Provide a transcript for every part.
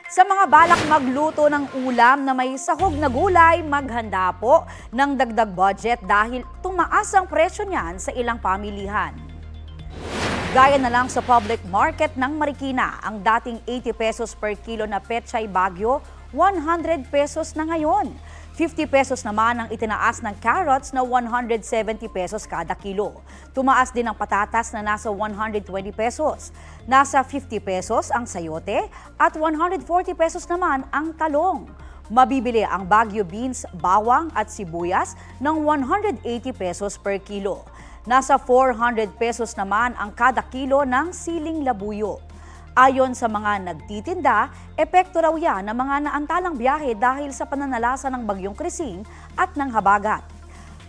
Sa mga balak magluto ng ulam na may sahog na gulay, maghanda po ng dagdag budget dahil tumaas ang presyo niyan sa ilang pamilihan. Gaya na lang sa public market ng Marikina, ang dating 80 pesos per kilo na pechay bagyo, 100 pesos na ngayon. 50 pesos naman ang itinaas ng carrots na 170 pesos kada kilo. Tumaas din ang patatas na nasa 120 pesos. Nasa 50 pesos ang sayote at 140 pesos naman ang talong. Mabibili ang Baguio beans, bawang at sibuyas ng 180 pesos per kilo. Nasa 400 pesos naman ang kada kilo ng siling labuyo. Ayon sa mga nagtitinda, epekto raw yan ng mga naantalang biyahe dahil sa pananalasa ng bagyong Krising at ng habagat.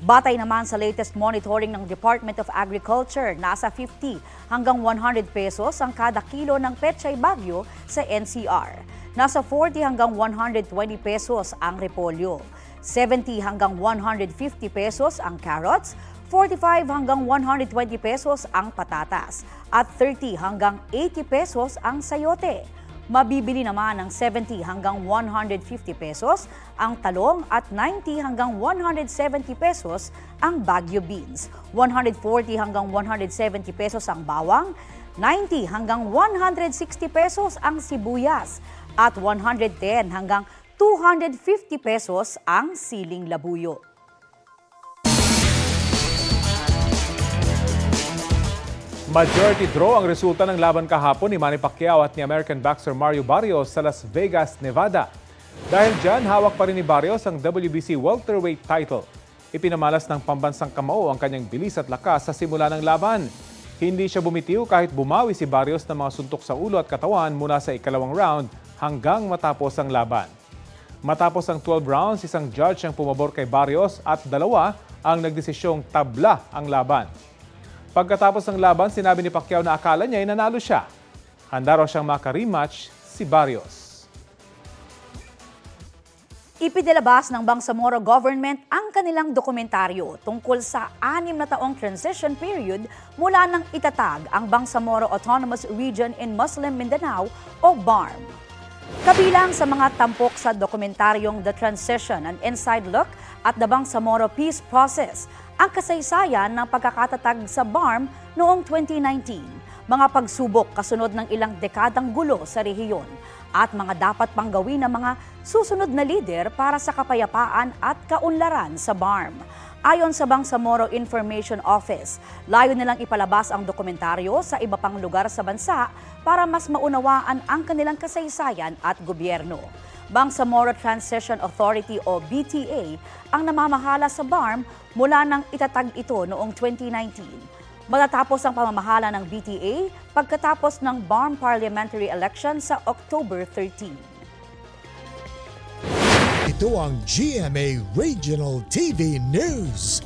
Batay naman sa latest monitoring ng Department of Agriculture, nasa 50 hanggang 100 pesos ang kada kilo ng pechay bagyo sa NCR. Nasa 40 hanggang 120 pesos ang repolyo. 70 hanggang 150 pesos ang carrots, 45 hanggang 120 pesos ang patatas at 30 hanggang 80 pesos ang sayote. Mabibili naman ng 70 hanggang 150 pesos ang talong at 90 hanggang 170 pesos ang Baguio beans. 140 hanggang 170 pesos ang bawang, 90 hanggang 160 pesos ang sibuyas at 110 hanggang 250 pesos ang siling labuyo. Majority draw ang resulta ng laban kahapon ni Manny Pacquiao at ni American boxer Mario Barrios sa Las Vegas, Nevada. Dahil dyan, hawak pa rin ni Barrios ang WBC welterweight title. Ipinamalas ng pambansang kamao ang kanyang bilis at lakas sa simula ng laban. Hindi siya bumitiw kahit bumawi si Barrios ng mga suntok sa ulo at katawan mula sa ikalawang round hanggang matapos ang laban. Matapos ang 12 rounds, isang judge ang pumabor kay Barrios at dalawa ang nagdesisyong tabla ang laban. Pagkatapos ng laban, sinabi ni Pacquiao na akala niya ay nanalo siya. Handa raw siyang maka-rematch si Barrios. Ipinilabas ng Bangsamoro government ang kanilang dokumentaryo tungkol sa 6 na taong transition period mula nang itatag ang Bangsamoro Autonomous Region in Muslim Mindanao o BARM. Kabilang sa mga tampok sa dokumentaryong The Transition, an Inside Look at the Bangsamoro Peace Process, ang kasaysayan ng pagkakatatag sa BARM noong 2019, mga pagsubok kasunod ng ilang dekadang gulo sa rehiyon, at mga dapat pang gawin ng mga susunod na lider para sa kapayapaan at kaunlaran sa BARM. Ayon sa Bangsamoro Information Office, layo nilang ipalabas ang dokumentaryo sa iba pang lugar sa bansa para mas maunawaan ang kanilang kasaysayan at gobyerno. Bangsamoro Transition Authority o BTA ang namamahala sa BARM mula nang itatag ito noong 2019. Matatapos ang pamamahala ng BTA pagkatapos ng BARM parliamentary election sa October 13. Ito ang GMA Regional TV News.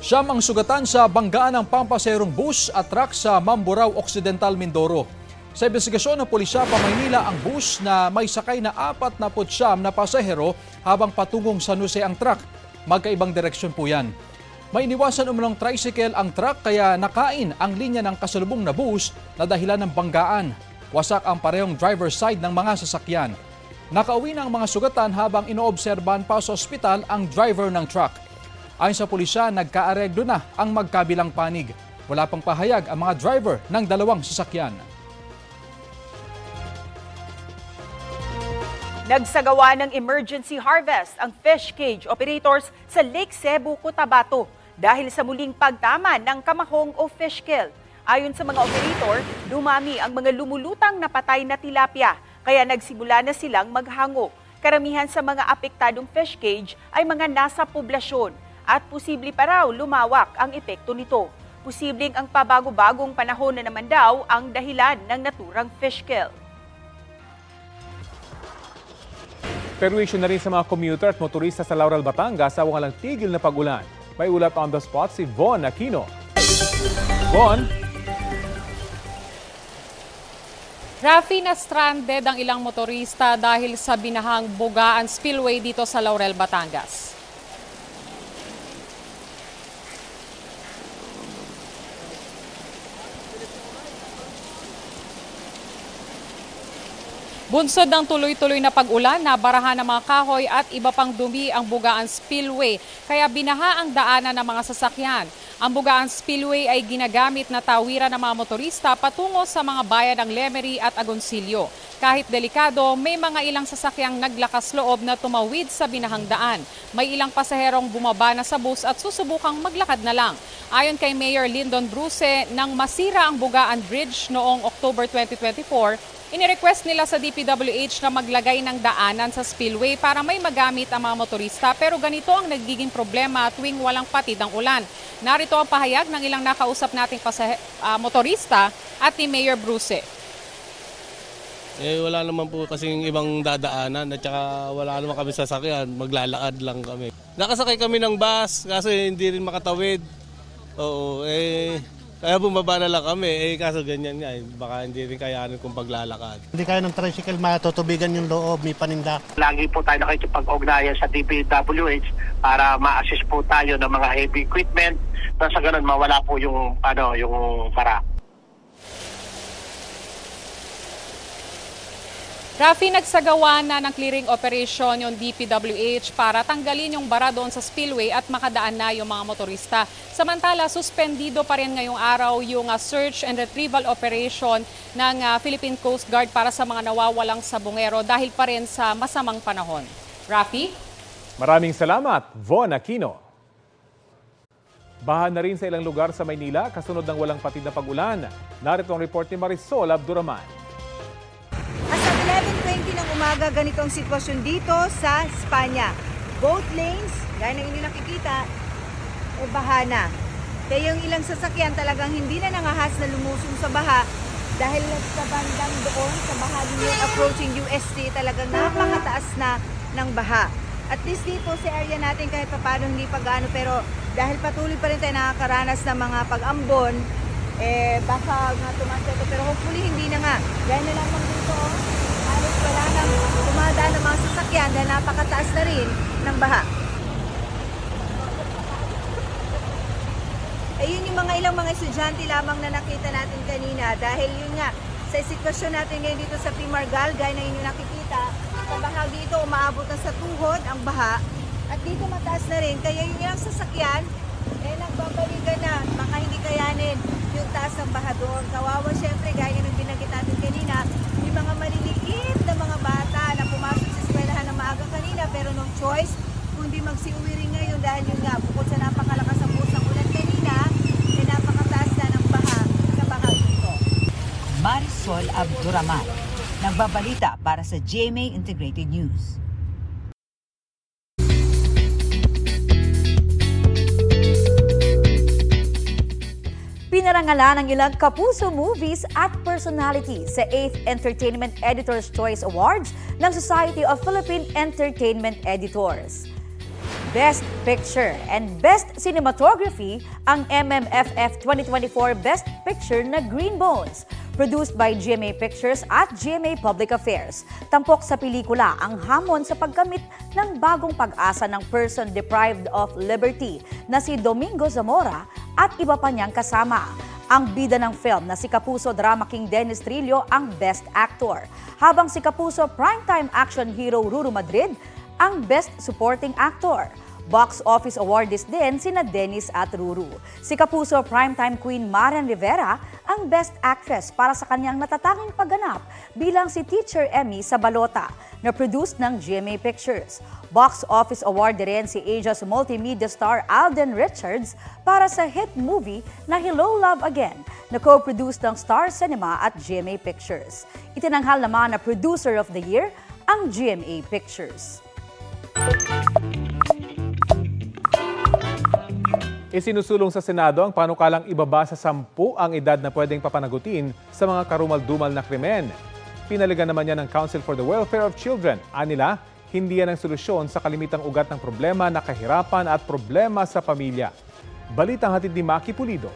Siyam ang sugatan sa banggaan ng pampaserong bus at truck sa Mamburao Occidental, Mindoro. Sa investigasyon ng pulisya, Pamaynila ang bus na may sakay na 49 na pasahero habang patungong San Jose ang truck. Magkaibang direksyon po yan. May iniwasan umunong tricycle ang truck kaya nakain ang linya ng kasalubong na bus na dahilan ng banggaan. Wasak ang parehong driver's side ng mga sasakyan. Nakauwi na ang mga sugatan habang inoobserbahan pa sa ospital ang driver ng truck. Ayon sa pulisya, nagkaareglo na ang magkabilang panig. Wala pang pahayag ang mga driver ng dalawang sasakyan. Nagsagawa ng emergency harvest ang fish cage operators sa Lake Cebu, Cotabato dahil sa muling pagtama ng kamahong o fish kill. Ayon sa mga operator, dumami ang mga lumulutang na patay na tilapia kaya nagsimula na silang maghango. Karamihan sa mga apektadong fish cage ay mga nasa poblasyon at posible pa raw lumawak ang epekto nito. Posibleng ang pabago-bagong panahon na naman daw ang dahilan ng naturang fish kill. Perwisyon na rin sa mga commuter at motorista sa Laurel, Batangas sa walang tigil na pag-ulan. May ulat on the spot si Von Aquino. Von? Rafi, na stranded ang ilang motorista dahil sa binahang Bugaan Spillway dito sa Laurel, Batangas. Bunsod ng tuloy-tuloy na pag-ulan, nabarahan ng mga kahoy at iba pang dumi ang Bugaan Spillway, kaya binaha ang daanan ng mga sasakyan. Ang Bugaan Spillway ay ginagamit na tawiran ng mga motorista patungo sa mga bayan ng Lemery at Agoncillo. Kahit delikado, may mga ilang sasakyang naglakas loob na tumawid sa binahang daan. May ilang pasaherong bumaba na sa bus at susubukang maglakad na lang. Ayon kay Mayor Lyndon Bruce, nang masira ang Bugaan Bridge noong October 2024, inirequest nila sa DPWH na maglagay ng daanan sa spillway para may magamit ang mga motorista, pero ganito ang nagiging problema tuwing walang patid ang ulan. Narito ang pahayag ng ilang nakausap nating motorista at ni Mayor Bruce. Wala naman po kasing ibang dadaanan at saka wala naman kami sasakyan, maglalakad lang kami. Nakasakay kami ng bus kasi hindi rin makatawid. Oo, kaya bumaba na lang kami, kaso ganyan nga, baka hindi rin kayanin kung paglalakad. Hindi kaya ng tricycle matutubigan yung loob, may paninda. Lagi po tayo nakikipag-ugnayan sa DPWH para ma-assist po tayo ng mga heavy equipment na sa ganun mawala po yung para. Rafi, nagsagawa na ng clearing operation yung DPWH para tanggalin yung bara doon sa spillway at makadaan na yung mga motorista. Samantala, suspendido pa rin ngayong araw yung search and retrieval operation ng Philippine Coast Guard para sa mga nawawalang sabongero dahil pa rin sa masamang panahon. Rafi? Maraming salamat, Von Aquino. Baha na rin sa ilang lugar sa Maynila kasunod ng walang patid na pag-ulan. Narito ang report ni Marisol Abduraman. 11:20 ng umaga, ganito ang sitwasyon dito sa Espanya. Both lanes, gaya ng inyong nakikita, baha na. Kaya yung ilang sasakyan talagang hindi na nangahas na lumusong sa baha dahil sa bandang doon, sa baha yung approaching UST, talagang napakataas na ng baha. At least dito sa area natin kahit paano hindi pa gaano, pero dahil patuloy pa rin tayo nakakaranas ng mga pag-ambon, baka nga tumaseto, pero hopefully hindi na nga. Gaya na lamang dito, halos wala nang tumadaan ng mga sasakyan dahil napakataas na rin ng baha. Ayun yung ilang mga estudyante lamang na nakita natin kanina dahil yun nga, sa sitwasyon natin ngayon dito sa Pimargal, gaya na inyong nakikita, sa bahagi ito umaabot na sa tuhod ang baha at dito mataas na rin, kaya yung ilang sasakyan nagbabalikan na, baka hindi kayanin yung taas ng baha doon. Kawawa syempre, gaya ng binanggit natin kanina, yung mga maliliit na mga bata na pumasok sa eskwelahan na maaga kanina pero no choice, kundi magsiuwi rin ngayon dahil yun nga, bukod sa napakalakas ang buhos ng ulan kanina, napakataas na ng baha sa bahagi ito. Marisol Abduraman, nagbabalita para sa GMA Integrated News. Pinarangalan ng ilang kapuso movies at personality sa 8th Entertainment Editor's Choice Awards ng Society of Philippine Entertainment Editors. Best Picture and Best Cinematography ang MMFF 2024 Best Picture na Green Bones, produced by GMA Pictures at GMA Public Affairs. Tampok sa pelikula ang hamon sa pagkamit ng bagong pag-asa ng person deprived of liberty na si Domingo Zamora at iba pa niyang kasama. Ang bida ng film na si Kapuso Drama King Dennis Trillo ang Best Actor, habang si Kapuso Primetime Action Hero Ruru Madrid ang Best Supporting Actor. Box Office Awardees din sina Dennis at Ruru. Si Kapuso Primetime Queen Marian Rivera ang Best Actress para sa kanyang natatanging pagganap bilang si Teacher Emmy sa Balota na produced ng GMA Pictures. Box Office Award din si Asia's multimedia star Alden Richards para sa hit movie na Hello Love Again na co-produced ng Star Cinema at GMA Pictures. Itinanghal naman na Producer of the Year ang GMA Pictures. Isinusulong sa Senado ang panukalang ibaba sa 10 ang edad na pwedeng papanagutin sa mga karumal-dumal na krimen. Pinaligan naman yan ng Council for the Welfare of Children. Anila, hindi yan ang solusyon sa kalimitang ugat ng problema na kahirapan at problema sa pamilya. Balitang hatid ni Maki Pulido.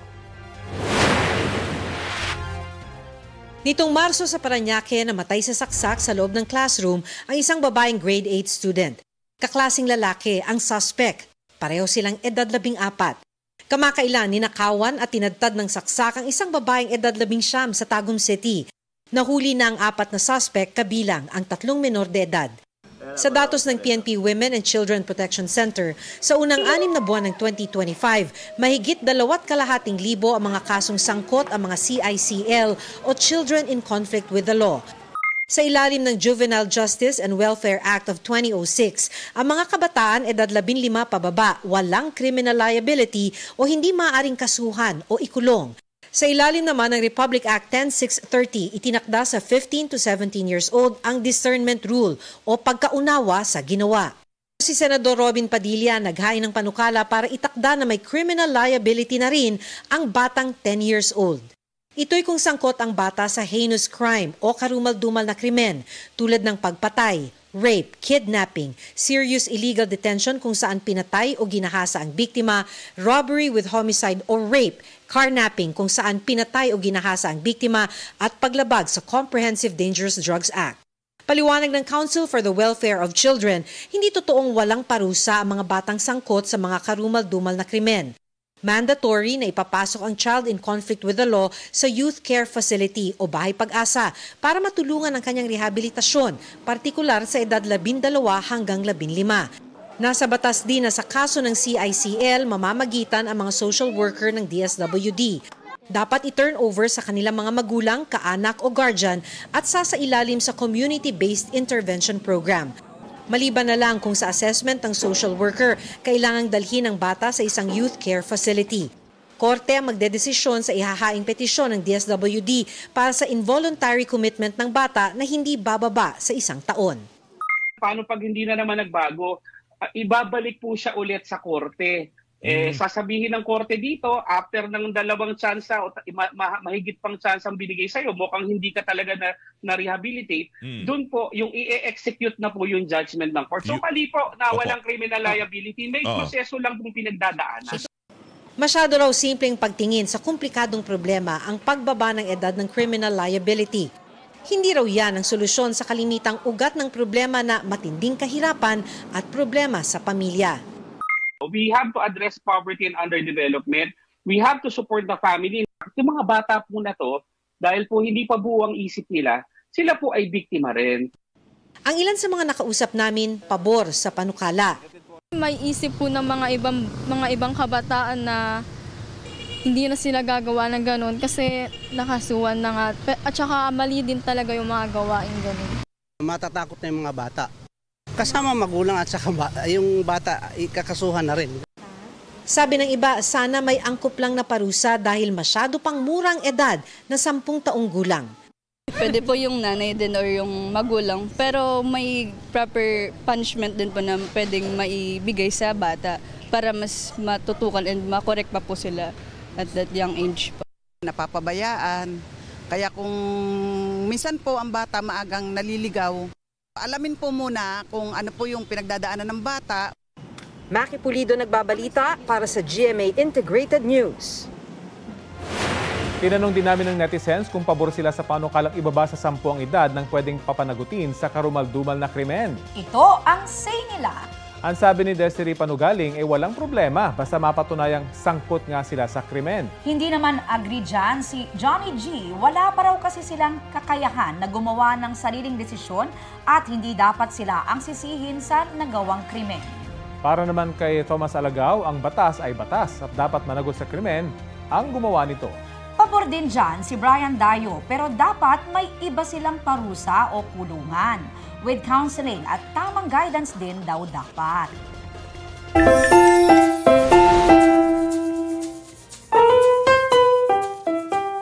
Nitong Marso sa Parañaque, namatay sa saksak sa loob ng classroom ang isang babaeng grade 8 student. Kaklasing lalaki ang suspect. Pareho silang edad 14. Kamakailan ninakawan at tinadtad ng saksak ang isang babaeng edad 19 sa Tagum City. Nahuli na ang 4 na suspect kabilang ang 3 menor de edad. Sa datos ng PNP Women and Children Protection Center, sa unang 6 na buwan ng 2025, mahigit 2,200,000 ang mga kasong sangkot ang mga CICL o Children in Conflict with the Law. Sa ilalim ng Juvenile Justice and Welfare Act of 2006, ang mga kabataan edad 15 pababa walang criminal liability o hindi maaaring kasuhan o ikulong. Sa ilalim naman ng Republic Act 10630, itinakda sa 15 to 17 years old ang discernment rule o pagkaunawa sa ginawa. Si Senador Robin Padilla naghain ng panukala para itakda na may criminal liability na rin ang batang 10 years old. Ito'y kung sangkot ang bata sa heinous crime o karumal-dumal na krimen tulad ng pagpatay, rape, kidnapping, serious illegal detention kung saan pinatay o ginahasa ang biktima, robbery with homicide or rape, carnapping kung saan pinatay o ginahasa ang biktima at paglabag sa Comprehensive Dangerous Drugs Act. Paliwanag ng Council for the Welfare of Children, hindi totoong walang parusa ang mga batang sangkot sa mga karumal-dumal na krimen. Mandatory na ipapasok ang child in conflict with the law sa youth care facility o bahay pag-asa para matulungan ang kanyang rehabilitasyon, partikular sa edad 12 hanggang 15. Nasa batas din na sa kaso ng CICL, mamamagitan ang mga social worker ng DSWD. Dapat i-turn over sa kanilang mga magulang, kaanak o guardian at sasailalim sa community-based intervention program. Maliban na lang kung sa assessment ng social worker, kailangang dalhin ang bata sa isang youth care facility. Korte ang magdedesisyon sa ihahaing petisyon ng DSWD para sa involuntary commitment ng bata na hindi bababa sa 1 taon. Paano pag hindi na naman nagbago? Ibabalik po siya ulit sa korte. Sasabihin ng korte dito, after ng 2 tsansa o mahigit pang tsansa ang binigay sa'yo, mukhang hindi ka talaga na-rehabilitate, doon po yung i-execute na po yung judgment ng court. So mali po na walang criminal liability, may proseso lang pong pinagdadaanan. Masyado raw simpleng pagtingin sa komplikadong problema ang pagbaba ng edad ng criminal liability. Hindi raw yan ang solusyon sa kalimitang ugat ng problema na matinding kahirapan at problema sa pamilya. We have to address poverty and underdevelopment. We have to support the family. Yung mga bata po na to, dahil po hindi pa buo ang isip nila, sila po ay biktima rin. Ang ilan sa mga nakausap namin, pabor sa panukala. May isip po ng mga ibang kabataan na hindi na sila gagawa ng ganun kasi nakasuhan na nga. At saka mali din talaga yung mga gawain ganun. Matatakot na yung mga bata. Kasama magulang at saka yung bata ikakasuhan na rin. Sabi ng iba, sana may angkop lang na parusa dahil masyado pang murang edad na 10 taong gulang. Pwede po yung nanay din or yung magulang, pero may proper punishment din po na pwedeng maibigay sa bata para mas matutukan and makorek pa po sila at that young age. Napapabayaan, kaya kung minsan po ang bata maagang naliligaw, alamin po muna kung ano po yung pinagdadaanan ng bata. Maki Pulido nagbabalita para sa GMA Integrated News. Tinanong din namin ng netizens kung pabor sila sa panukalang ibaba sa 10 ang edad ng pwedeng papanagutin sa karumal-dumal na krimen. Ito ang say nila. Ang sabi ni Desiree Panugaling ay walang problema basta mapatunayang sangkot nga sila sa krimen. Hindi naman agree dyan si Johnny G. Wala pa raw kasi silang kakayahan na gumawa ng sariling desisyon at hindi dapat sila ang sisihin sa nagawang krimen. Para naman kay Thomas Alagao, ang batas ay batas at dapat managot sa krimen ang gumawa nito. Pabor din dyan si Brian Dayo pero dapat may iba silang parusa o kulungan. With counseling at tamang guidance din daw dapat.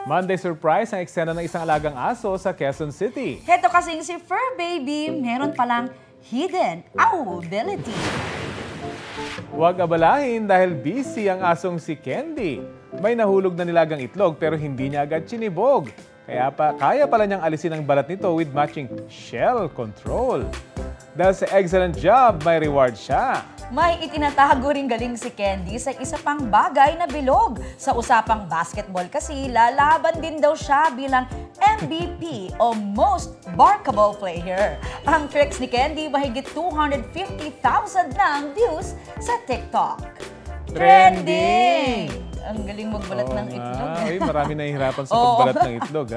Monday surprise ang eksena ng isang alagang aso sa Quezon City. Heto kasing si Fur Baby, meron palang hidden ability. Huwag abalahin dahil busy ang asong si Candy. May nahulog na nilagang itlog pero hindi niya agad sinibog. Kaya pala niyang alisin ang balat nito with matching shell control. Dahil sa excellent job, may reward siya. May itinatago ring galing si Candy sa isa pang bagay na bilog. Sa usapang basketball kasi, lalaban din daw siya bilang MVP o Most Barkable Player. Ang tricks ni Candy, mahigit 250,000 na ang views sa TikTok. Trending! Ang galing magbalat ng itlog. Marami nahihirapan sa pagbalat ng itlog.